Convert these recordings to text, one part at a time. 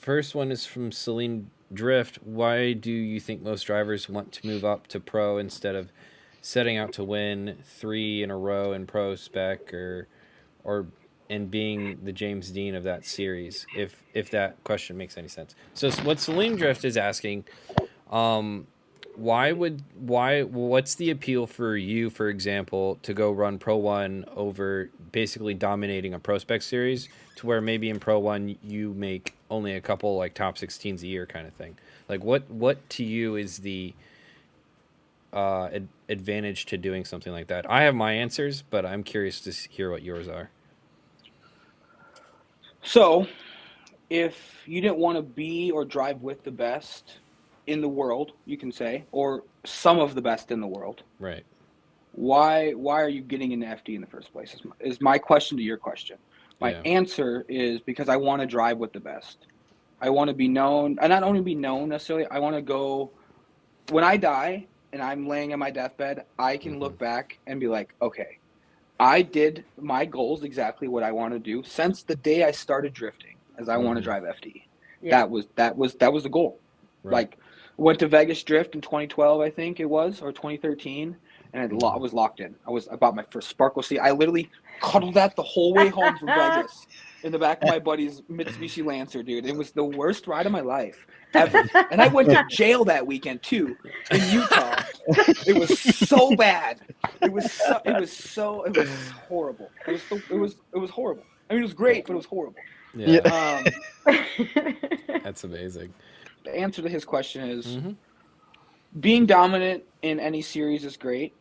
first one is from Celine Drift. Why do you think most drivers want to move up to pro instead of setting out to win 3 in a row in pro spec or and being the James Dean of that series? If that question makes any sense. So what Celine Drift is asking, um, what's the appeal for you, for example, to go run Pro 1 over basically dominating a Pro Spec series to where maybe in Pro 1 you make only a couple like top 16s a year kind of thing? Like what to you is the advantage to doing something like that? I have my answers, but I'm curious to hear what yours are. So, if you didn't want to be or drive with the best in the world, you can say, or some of the best in the world, Right. why are you getting into FD in the first place? Is my question to your question. My Yeah. answer is because I want to drive with the best. I want to be known, and not only be known necessarily. I want to go when I die and I'm laying on my deathbed. I can look back and be like, okay, I did my goals exactly what I want to do since the day I started drifting, as I want to drive FD. Yeah. That was the goal. Right. Like went to Vegas Drift in 2012, I think it was, or 2013, and I was locked in. I bought my first Sparkle seat. I literally cuddled that the whole way home from Vegas in the back of my buddy's Mitsubishi Lancer, dude. It was the worst ride of my life ever. And I went to jail that weekend too in Utah. It was so bad. It was horrible. It was horrible. I mean, it was great, but it was horrible. Yeah. That's amazing. The answer to his question is being dominant in any series is great,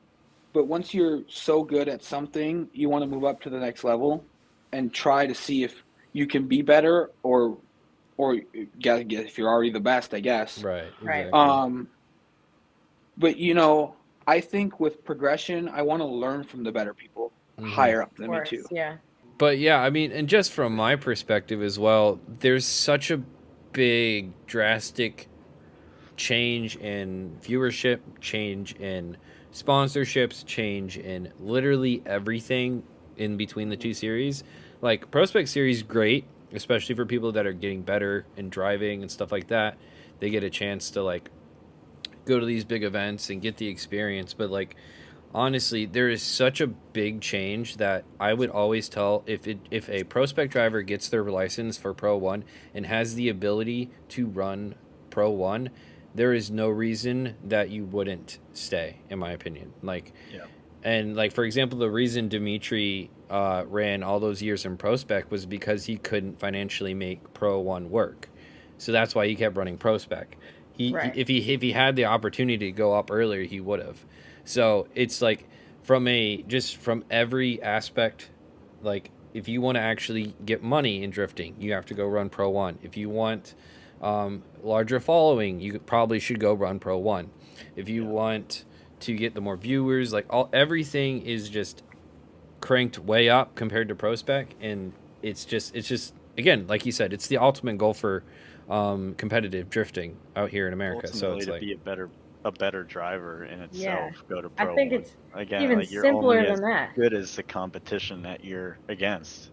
but once you're so good at something, you want to move up to the next level and try to see if you can be better or if you're already the best, I guess. Right. Right. Exactly. But I think with progression, I want to learn from the better people higher up than me too. Yeah. But yeah, I mean, and just from my perspective as well, there's such a big, drastic change in viewership, change in sponsorships, change in literally everything in between the two series. Like, Prospect Series, great, especially for people that are getting better in driving and stuff like that. They get a chance to, like, go to these big events and get the experience. But, like, honestly, there is such a big change that I would always tell if a Prospect driver gets their license for Pro 1 and has the ability to run Pro 1, there is no reason that you wouldn't stay, in my opinion. Like, Yeah. and like, for example, the reason Dimitri ran all those years in Prospect was because he couldn't financially make Pro 1 work. So that's why he kept running Prospect. If he had the opportunity to go up earlier, he would have. So it's like from every aspect, like if you want to actually get money in drifting, you have to go run Pro 1. If you want larger following, you probably should go run Pro 1. If you want to get the more viewers, like everything is just cranked way up compared to Pro Spec, and it's just again, like you said, it's the ultimate goal for competitive drifting out here in America. Ultimately, so it's to like be a better driver in itself, go to Pro I think 1. it's Again, even like, you're simpler only than as that. good as the competition that you're against.